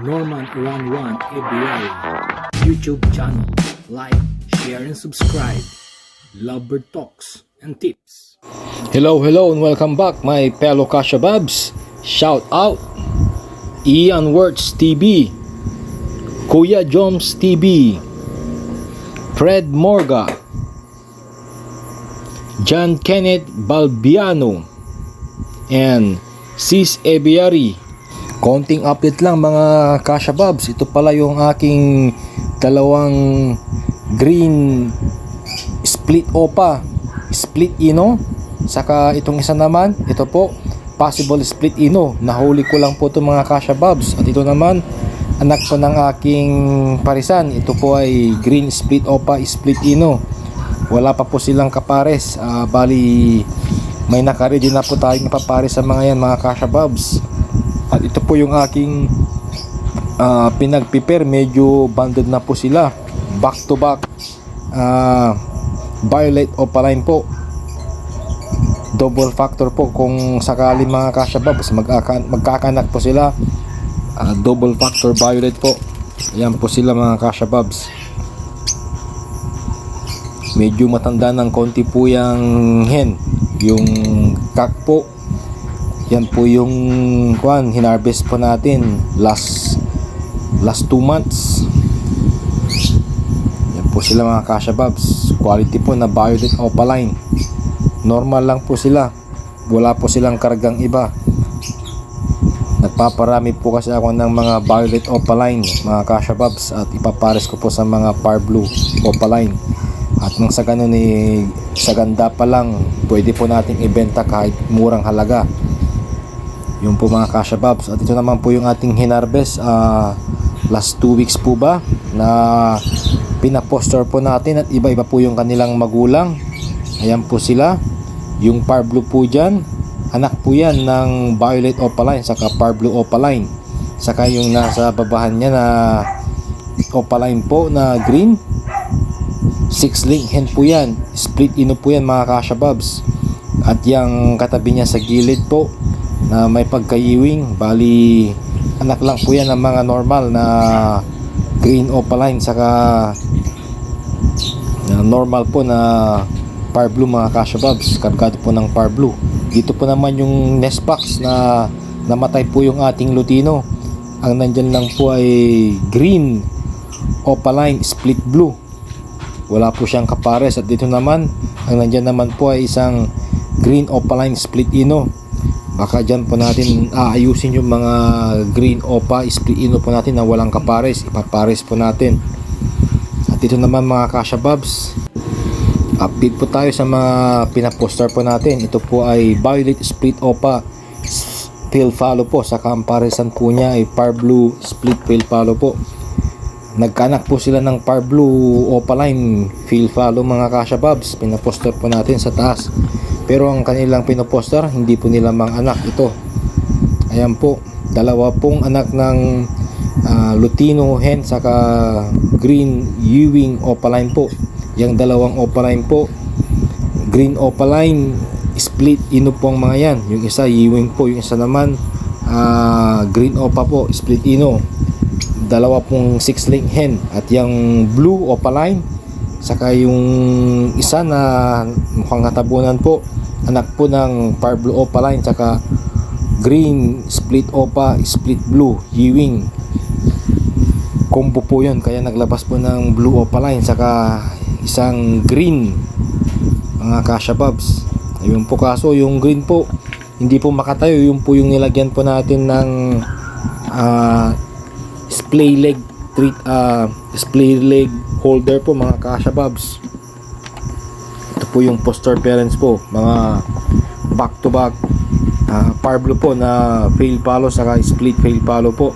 Norman Iran ABL YouTube channel. Like, share, and subscribe. Lovebird Talks and Tips. Hello and welcome back my fellow Kashababs. Shout out Ian Words TV, Kuya Joms TV, Fred Morga, John Kenneth Balbiano, and Sis Ebiari. Konting update lang mga Kashababs. Ito pala yung aking dalawang green split opa, split ino, saka itong isa naman, ito po possible split ino. Nahuli ko lang po ito mga Kashababs. At ito naman anak po ng aking parisan. Ito po ay green split opa, split ino. Wala pa po silang kapares. Bali may nakaready na po tayong papares sa mga yan mga Kashababs. At ito po yung aking pinag-prepare. Medyo banded na po sila. Back to back violet opaline po. Double factor po kung sakali mga Kashababs magkakanak po sila. Double factor violet po. Ayan po sila mga Kashababs. Medyo matanda ng konti po yung hen. Yung kak po. Yan po yung hinarvest po natin last 2 months. Yan po sila mga Kashababs. Quality po na violet opaline. Normal lang po sila. Wala po silang kargang iba. Nagpaparami po kasi ako ng mga violet opaline mga Kashababs, at ipapares ko po sa mga par blue opaline. At nang sa ganun sa ganda pa lang pwede po nating ibenta kahit murang halaga. Yung po mga Kashababs. At ito naman po yung ating hinarvest last 2 weeks po ba na pinaposter po natin, at iba-iba po yung kanilang magulang. Ayan po sila. Yung par blue po dyan, anak po yan ng violet opaline saka par blue opaline. Saka yung nasa babahan niya na opaline po na green, 6 link hen po yan. Split ino po yan mga Kashababs. At yung katabi niya sa gilid po na may pagkayiwing, bali anak lang po yan ng mga normal na green opaline saka normal po na par blue mga Kashababs. Kargado po ng par blue. Dito po naman yung nest box na namatay po yung ating lutino. Ang nandyan lang po ay green opaline split blue. Wala po siyang kapares. At dito naman ang nandyan naman po ay isang green opaline split ino. Baka dyan po natin aayusin yung mga green opa split ino po natin na walang kapares. Ipapares po natin. At dito naman mga Kashababs, update po tayo sa mga pinaposter po natin. Ito po ay violet split opa pale follow po. Sa comparison po niya ay par blue split pale follow po. Nagkanak po sila ng par blue opaline pale follow mga Kashababs. Pinaposter po natin sa taas. Pero ang kanilang pinoposter, hindi po nila mga anak ito. Ayan po, dalawa pong anak ng lutino hen saka green ewing opaline po. Yang dalawang opaline po, green opaline split ino po ang mga yan. Yung isa ewing po, yung isa naman green opa po split ino. Dalawa pong 6 link hen. At yung blue opaline saka yung isa na mukhang natabunan po, anak po ng par blue opaline saka green split opa split blue ewing. Combo po yun, kaya naglabas po ng blue opaline saka isang green mga Kashababs. Ayun po, kaso yung green po hindi po makatayo. Yung po yung nilagyan po natin ng splay leg holder po mga Kashababs. Ito po yung poster parents po, mga back to back par blue po na fail follow saka split fail follow po.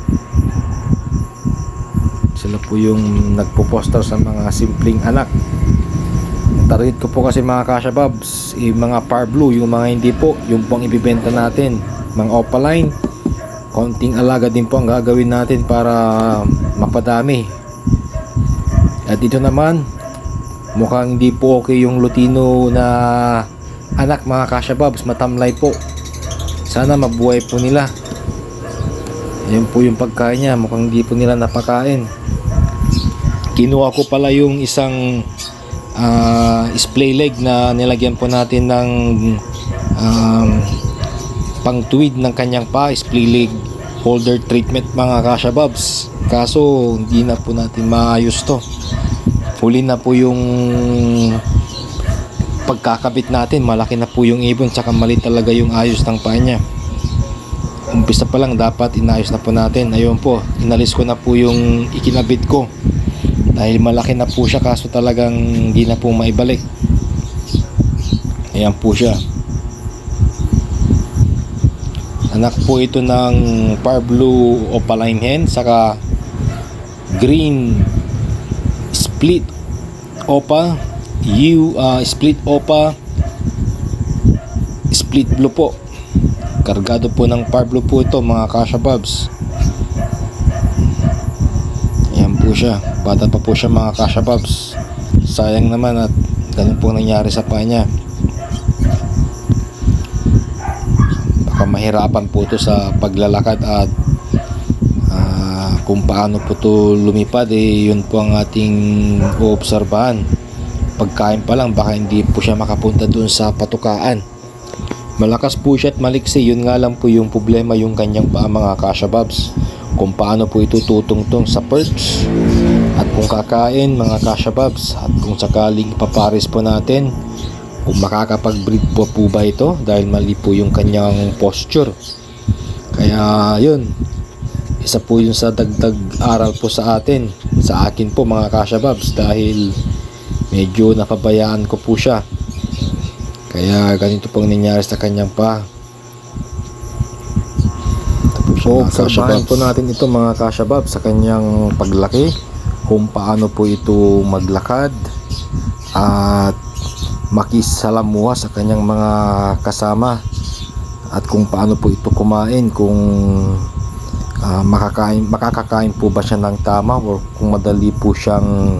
Sila po yung nagpo-poster sa mga simpleng anak. Target ko po kasi mga Kashababs mga par blue, yung mga hindi po, yung pong ibibenta natin mga opaline. Konting alaga din po ang gagawin natin para mapadami. At dito naman mukhang hindi po okay yung lutino na anak mga Kashababs. Matamlay po. Sana mabuhay po nila. Ayan po yung pagkain niya, mukhang hindi po nila napakain. Kinuha ko pala yung isang splay leg na nilagyan po natin ng pangtuwid ng kanyang pa, splay leg holder treatment mga kashababs. Kaso hindi na po natin maayos to. Huli na po yung pagkakabit natin, malaki na po yung ibon, tsaka mali talaga yung ayos ng paa niya. Umpisa pa lang dapat inayos na po natin. Ayun po, inalis ko na po yung ikinabit ko dahil malaki na po siya, kaso talagang hindi na po maibalik. Ayan po siya. Anak po ito ng Par Blue Opaline Hen saka Green Split Opa, Split Opa, Split Blue po. Kargado po ng Par Blue po ito mga kashababs. Ayan po siya. Bata pa po siya mga kashababs. Sayang naman at ganun po nangyari sa paa niya. Baka mahirapan po ito sa paglalakad at kung paano po ito lumipad, yun po ang ating uobserbahan. Pagkain pa lang baka hindi po siya makapunta dun sa patukaan. Malakas po siya at maliksi, yun nga lang po yung problema yung kanyang paa mga kashababs. Kung paano po ito tutungtong sa perch at kung kakain mga kashababs, at kung sakaling ipapares po natin kung makakapag-breed po ba ito dahil mali po yung kanyang posture. Kaya yun, isa po yun sa dagdag aral po sa atin, sa akin po mga kashababs, dahil medyo napabayaan ko po siya. Kaya ganito pong nangyari sa kanyang pa. So, obserbahan po natin ito mga kashabab sa kanyang paglaki, kung paano po ito maglakad at makisalamuha sa kanyang mga kasama, at kung paano po ito kumain, kung makakakain po ba siya ng tama o kung madali po siyang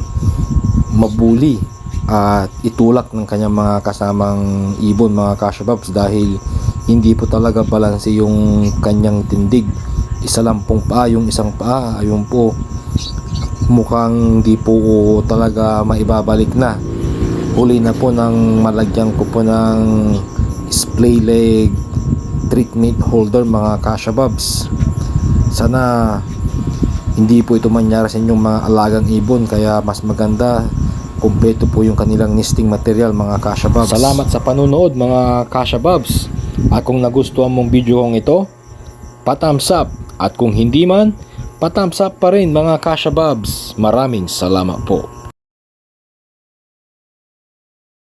mabuli at itulak ng kanyang mga kasamang ibon mga kashababs, dahil hindi po talaga balanse yung kanyang tindig. Isa lang pong paa, yung isang paa ayun po mukhang hindi po talaga maibabalik na. Huli na po nang malagyan ko po ng splay leg treatment holder mga kashababs. Sana hindi po ito mangyari sa inyong mga alagang ibon, kaya mas maganda kumpleto po yung kanilang nesting material mga kashababs. Salamat sa panunood mga kashababs, at kung nagustuhan mong video kong ito, pa-thumbs up, at kung hindi man, pa-thumbs up pa rin mga kashababs. Maraming salamat po.